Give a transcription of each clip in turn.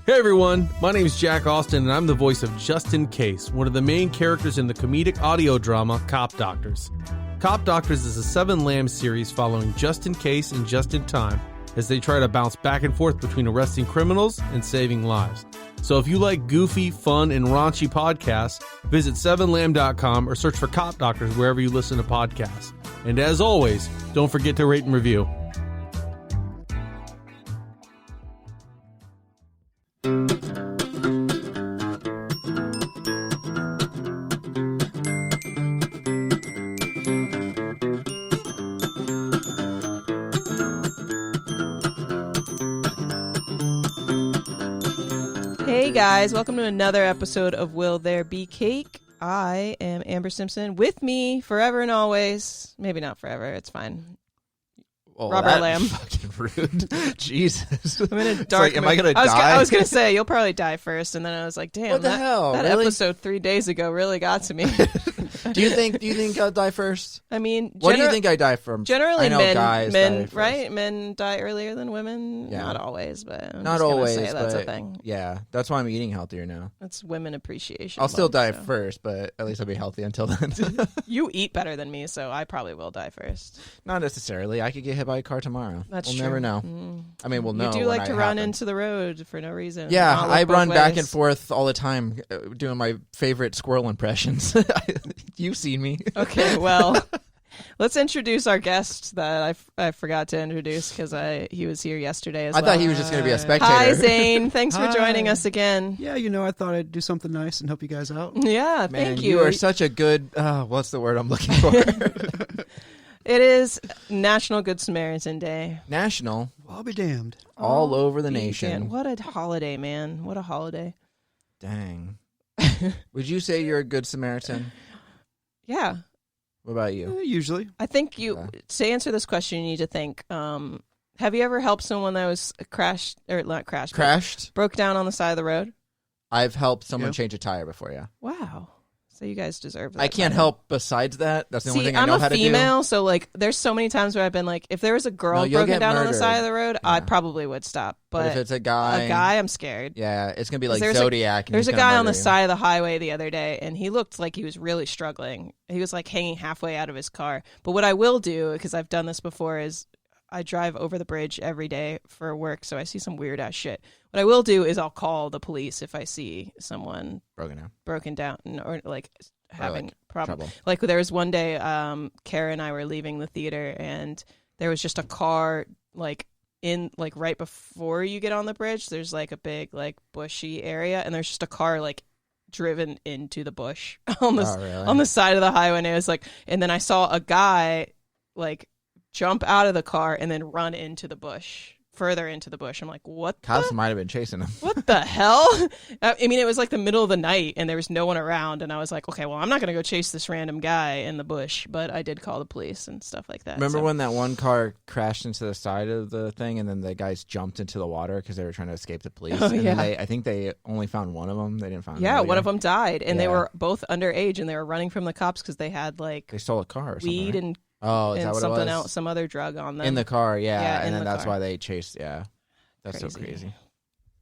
Hey everyone, my name is Jack Austin and I'm the voice of Justin Case, one of the main characters in the comedic audio drama Cop Doctors. Cop Doctors is a 7 Lamb series following Justin Case and Just in Time as they try to bounce back and forth between arresting criminals and saving lives. So if you like goofy, fun, and raunchy podcasts, visit 7lamb.com or search for Cop Doctors wherever you listen to podcasts. And as always, don't forget to rate and review. Hey guys, welcome to another episode of Will There Be Cake? I am Amber Simpson. With me, forever and always, maybe not forever, it's fine. Oh, Robert Lamb. Fucking rude. Jesus. I'm in a dark am I mood. going to die? I was going to say, you'll probably die first, and then I was like, damn, What the hell? that Really? episode 3 days ago really got to me. Do you think I'll die first? I mean, What do you think I die from? Generally, I know guys die men, first. right? Men die earlier than women. Yeah. Not always, but I'm Not just gonna always, say that's a but thing. yeah, that's why I'm eating healthier now. That's women appreciation. I'll still month, die so. first, but at least I'll be healthy until then. You eat better than me, so I probably will die first. Not necessarily. I could get hit by a car tomorrow. That's we'll true. never know. I mean, we'll know. You do when like it to run happens. into the road for no reason. Yeah, Not look I both run back ways. and forth all the time doing my favorite squirrel impressions. You've seen me. Okay, well, let's introduce our guest that I forgot to introduce because he was here yesterday as I well. thought he was just going to be a spectator. Hi, Zane. Thanks for Hi. joining us again. Yeah, I thought I'd do something nice and help you guys out. Yeah, Man, thank you are such a good. What's the word I'm looking for? It is National Good Samaritan Day. National, Well, I'll be damned. all over the Man, nation. what a holiday, man. What a holiday. Dang. Would you say you're a good Samaritan? Yeah. What about you? Usually. I think Okay. to answer this question, you need to think, have you ever helped someone that was crashed, or not crashed, but Crashed? broke down on the side of the road? I've helped someone Yeah. change a tire before, yeah. Wow. So you guys deserve that. I can't title. help besides that. That's the only See, thing I I'm know a how to do. female, so like, there's so many times where I've been like, if there was a girl No, you'll broken get down on the murdered. side of the road, I Yeah. probably would stop. But if it's a guy, I'm scared. yeah, it's going to be like There's a- Zodiac. and There's he's a gonna guy on the murder you. side of the highway the other day, and he looked like he was really struggling. He was like hanging halfway out of his car. But what I will do, because I've done this before, is I drive over the bridge every day for work, so I see some weird ass shit. What I will do is I'll call the police if I see someone Broken out. broken down or like having like, problems. trouble. Like there was one day, Kara and I were leaving the theater, and there was just a car like in like right before you get on the bridge. There's like a big like bushy area, and there's just a car like driven into the bush on the Oh, really? on the side of the highway. And it was like, and then I saw a guy like jump out of the car and then run into the bush. Further into the bush. I'm like, what Cops might have been chasing him. what the hell? I mean, it was like the middle of the night and there was no one around. And I was like, okay, well, I'm not going to go chase this random guy in the bush. But I did call the police and stuff like that. Remember so. when that one car crashed into the side of the thing, and then the guys jumped into the water because they were trying to escape the police? Oh, And yeah. then I think they only found one of them. They didn't find. Yeah, another one guy. of them died. And they Yeah. were both underage and they were running from the cops because they had like They stole a car or something. weed right? and, oh, is that what something it was? else, some other drug on them. In the car, yeah, Yeah, in and then the that's car. why they chased. Yeah, that's so crazy.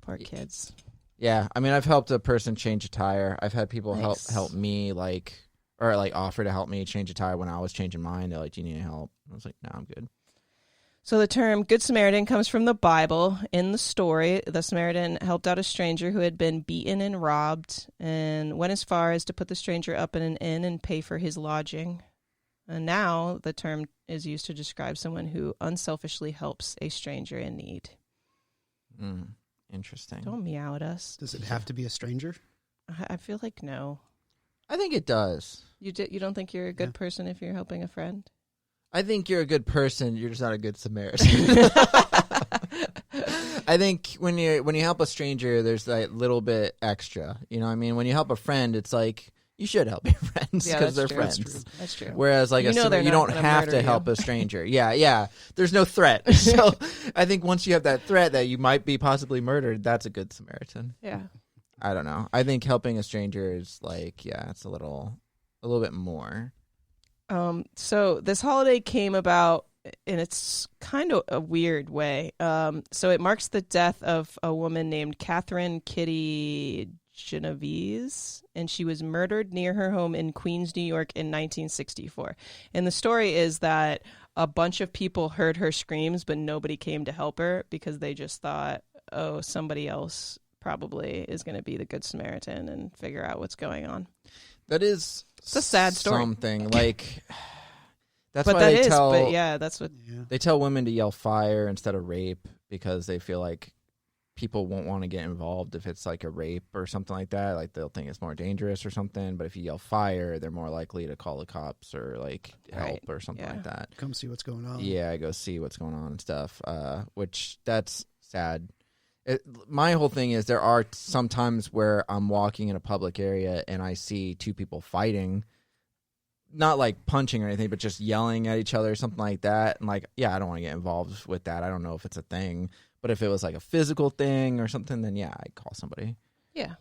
Poor kids. Yeah, I mean, I've helped a person change a tire. I've had people Nice. help me or offer to help me change a tire when I was changing mine. They're like, "Do you need help?" I was like, "No, I'm good." So the term Good Samaritan comes from the Bible. In the story, the Samaritan helped out a stranger who had been beaten and robbed and went as far as to put the stranger up in an inn and pay for his lodging. And now the term is used to describe someone who unselfishly helps a stranger in need. Interesting. Don't meow at us. Does it have to be a stranger? I feel like no. I think it does. You don't think you're a good person if you're helping a friend? I think you're a good person. You're just not a good Samaritan. I think when you help a stranger, there's that little bit extra. You know what I mean? When you help a friend, it's like you should help your friends Yeah, because that's they're true. friends. That's true. Whereas like You know they're you not don't gonna have murder to you. help a stranger. Yeah. There's no threat. So I think once you have that threat that you might be possibly murdered, that's a good Samaritan. Yeah. I don't know. I think helping a stranger is like, yeah, it's a little bit more. So this holiday came about and it's kind of a weird way. So it marks the death of a woman named Catherine Kitty Genovese, and she was murdered near her home in Queens, New York in 1964. And the story is that a bunch of people heard her screams, but nobody came to help her because they just thought, oh, somebody else probably is going to be the Good Samaritan and figure out what's going on. That is It's a sad story. something. Like, that's But why that they is, tell but yeah, that's what. Yeah. they tell women to yell fire instead of rape because they feel like people won't want to get involved if it's like a rape or something like that. Like they'll think it's more dangerous or something. But if you yell fire, they're more likely to call the cops or like help Right. or something Yeah. like that. Come see what's going on. Yeah, go see what's going on and stuff. Which that's sad. My whole thing is there are some times where I'm walking in a public area and I see two people fighting, not like punching or anything, but just yelling at each other or something like that. And like, yeah, I don't want to get involved with that. I don't know if it's a thing. But if it was like a physical thing or something, then yeah, I'd call somebody. Yeah,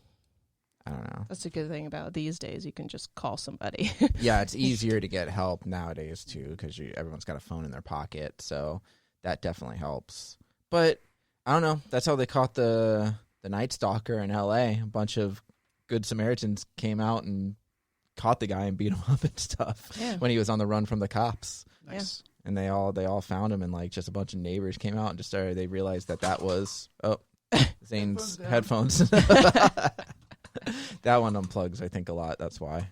I don't know. that's a good thing about these days. You can just call somebody. Yeah, it's easier to get help nowadays too because everyone's got a phone in their pocket, so that definitely helps. But I don't know. That's how they caught the Night Stalker in L.A. A bunch of Good Samaritans came out and caught the guy and beat him up and stuff Yeah. when he was on the run from the cops. Nice. And they all found him, and like just a bunch of neighbors came out and just started. They realized that was Zane's headphones. That one unplugs, I think, a lot. That's why.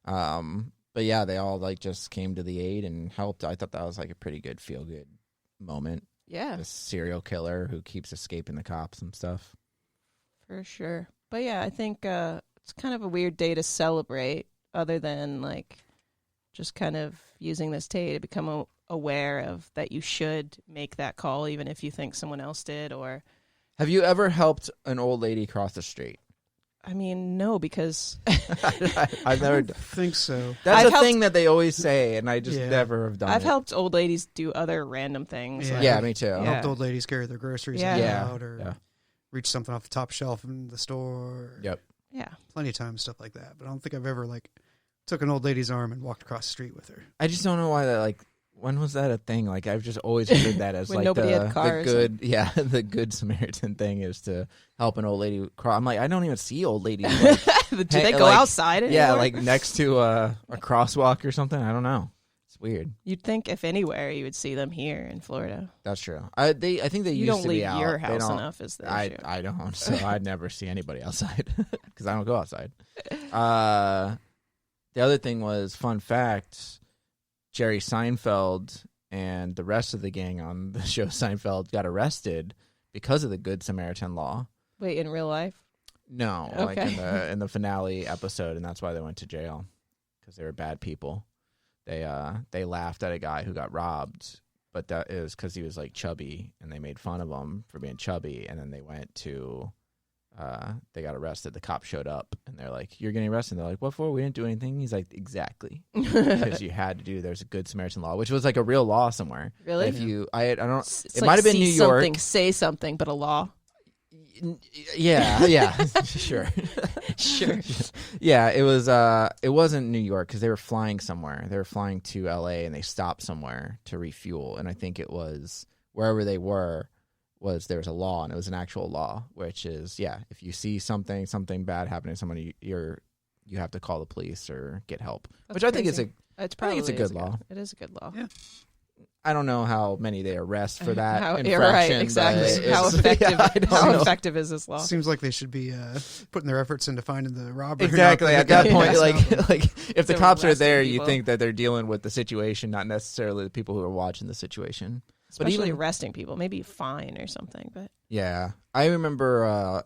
But yeah, they all like just came to the aid and helped. I thought that was like a pretty good feel good moment. Yeah, This serial killer who keeps escaping the cops and stuff. for sure. But yeah, I think it's kind of a weird day to celebrate, other than like just kind of using this day to become aware of that you should make that call, even if you think someone else did. Or, Have you ever helped an old lady cross the street? I mean, no, because I've never. I think so. That's I've a thing that they always say, and I just Yeah. never have done I've it. helped old ladies do other random things. Yeah. like- Yeah, me too. I Yeah. helped old ladies carry their groceries Yeah. in and Yeah. out or Yeah. reach something off the top shelf in the store. Yep. yeah. Plenty of times, stuff like that. But I don't think I've ever like took an old lady's arm and walked across the street with her. I just don't know why that, like, when was that a thing? Like, I've just always heard that as When like nobody the, had cars. the good, the good Samaritan thing is to help an old lady cross. I'm like, I don't even see old ladies. Like, Do they go like, outside anymore? yeah, like next to a crosswalk or something. I don't know. It's weird. You'd think if anywhere you would see them here in Florida. That's true. I think they You used don't to leave be out. your They house don't- enough is the I issue. don't, so I'd never see anybody outside because I don't go outside. The other thing was, fun fact, Jerry Seinfeld and the rest of the gang on the show Seinfeld got arrested because of the Good Samaritan law. Wait, in real life? No, like Okay. in the finale episode, and that's why they went to jail because they were bad people. They laughed at a guy who got robbed, but that is because he was like chubby, and they made fun of him for being chubby. And then they went to, they got arrested. The cops showed up, and they're like, "You're getting arrested." And they're like, "What for? We didn't do anything." He's like, "Exactly, because you had to do. There's a Good Samaritan law, which was like a real law somewhere. Really? If you, I don't. It's It like might have been see New York. Something, say something, but a law. Yeah, sure. Sure. Yeah, it wasn't New York because they were flying somewhere. They were flying to LA and they stopped somewhere to refuel. And I think it was wherever they were there was a law, and it was an actual law, which is, yeah, if you see something bad happening to someone, you have to call the police or get help. That's which I think is crazy. It's I probably think it's a good law. It is a good law. Yeah. I don't know how many they arrest for that How, infraction. yeah, right, but exactly. How it's- effective? yeah, I don't how know. effective is this law? Seems like they should be putting their efforts into finding the robber. Exactly. not At the that guy point, who like, passed out. like if the So cops are arresting there, people. you think that they're dealing with the situation, not necessarily the people who are watching the situation. But Especially even- arresting people, maybe fine or something. But Yeah, I remember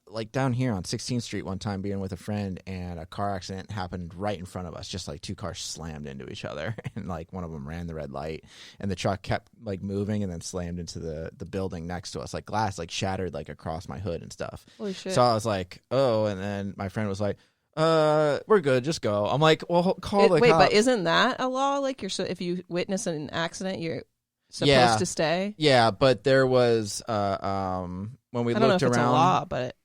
like down here on 16th Street one time being with a friend, and a car accident happened right in front of us. Just like two cars slammed into each other, and like one of them ran the red light, and the truck kept like moving and then slammed into the building next to us. Like glass like shattered like across my hood and stuff. holy shit! So I was like, oh, and then my friend was like, we're good, just go. I'm like, well, call the wait, cops. but isn't that a law? Like if you witness an accident, you're supposed Yeah. to stay. Yeah, but there was when we I don't know looked if it's a around. law, but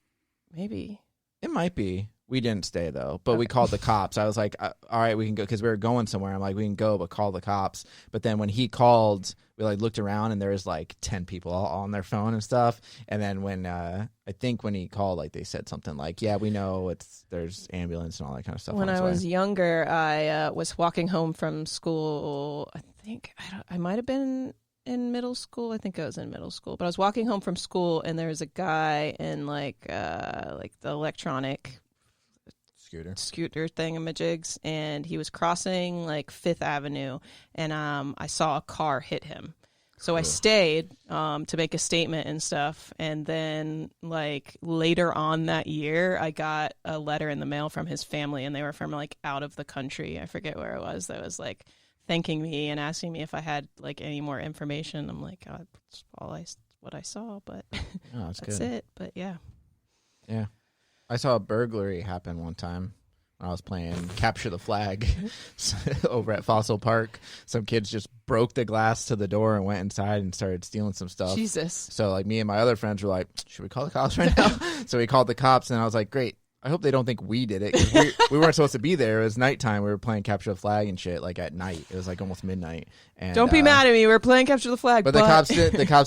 maybe. It might be. We didn't stay though, but we called the cops. I was like, all right, we can go, because we were going somewhere. I'm like, we can go, but call the cops. But then when he called, we like looked around and there was like 10 people all on their phone and stuff. And then when I think when he called, like they said something like, yeah, we know there's ambulance and all that kind of stuff. When I was younger, I was walking home from school. I think I might have been in middle school. I think I was in middle school, but I was walking home from school and there was a guy in like the electronic scooter thingamajigs, and he was crossing like Fifth Avenue, and I saw a car hit him. So I stayed to make a statement and stuff, and then like later on that year, I got a letter in the mail from his family, and they were from like out of the country. I forget where it was. That was like thanking me and asking me if I had like any more information. I'm like, oh, that's all what I saw, but that's good. It. But yeah. I saw a burglary happen one time when I was playing Capture the Flag over at Fossil Park. Some kids just broke the glass to the door and went inside and started stealing some stuff. Jesus. So like me and my other friends were like, should we call the cops right now? So we called the cops, and I was like, great. I hope they don't think we did it. 'Cause we weren't supposed to be there. It was nighttime. We were playing Capture the Flag and shit, like at night. It was like almost midnight. And, don't be mad at me. We're playing Capture the Flag. But the cops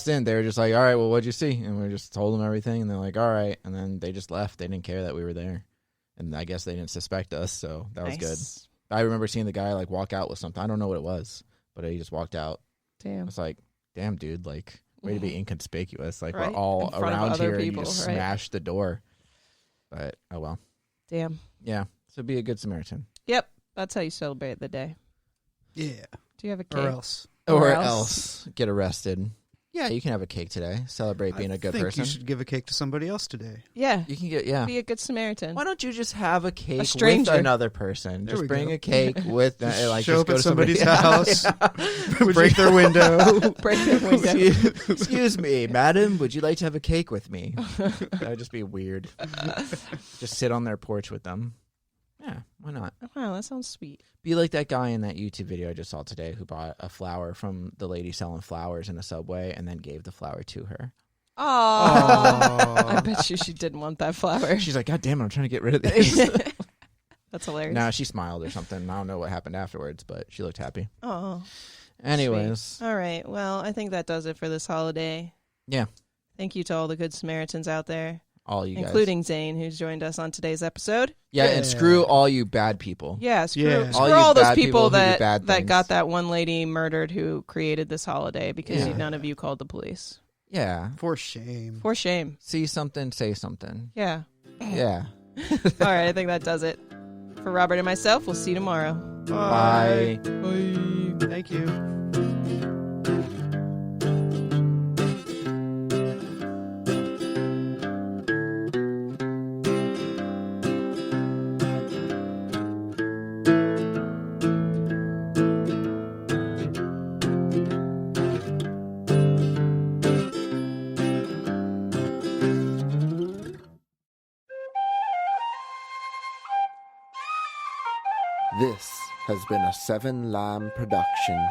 didn't. They were just like, all right, well, what'd you see? And we just told them everything. And they're like, all right. And then they just left. They didn't care that we were there. And I guess they didn't suspect us. So that was good. I remember seeing the guy like walk out with something. I don't know what it was, but he just walked out. Damn. I was like, damn, dude, like, way to be inconspicuous. Like, right? We're all around here and you just right? smashed the door. But, oh well. Damn. Yeah. So be a good Samaritan. Yep. That's how you celebrate the day. Yeah. Do you have a cake? Or else get arrested. Yeah, you can have a cake today. Celebrate being a good person. You should give a cake to somebody else today. Yeah. You can get, Be a good Samaritan. Why don't you just have a cake with another person? There just bring a cake with like show just up go at to somebody's house. Yeah. Break their window. Break their window. Excuse me, madam, would you like to have a cake with me? That would just be weird. Just sit on their porch with them. Yeah, why not? Wow, that sounds sweet. Be like that guy in that YouTube video I just saw today who bought a flower from the lady selling flowers in the subway and then gave the flower to her. Oh. I bet you she didn't want that flower. She's like, God damn it, I'm trying to get rid of these. That's hilarious. Nah, she smiled or something. I don't know what happened afterwards, but she looked happy. Oh. Anyways. Sweet. All right. Well, I think that does it for this holiday. Yeah. Thank you to all the good Samaritans out there. All you guys. Including Zane, who's joined us on today's episode. Yeah, and screw all you bad people. Yeah, screw All all those bad people that got that one lady murdered who created this holiday because none of you called the police. Yeah. For shame. For shame. See something, say something. Yeah. Yeah. All right, I think that does it. For Robert and myself, we'll see you tomorrow. Bye. Bye. Thank you. This has been a Seven Lamb production.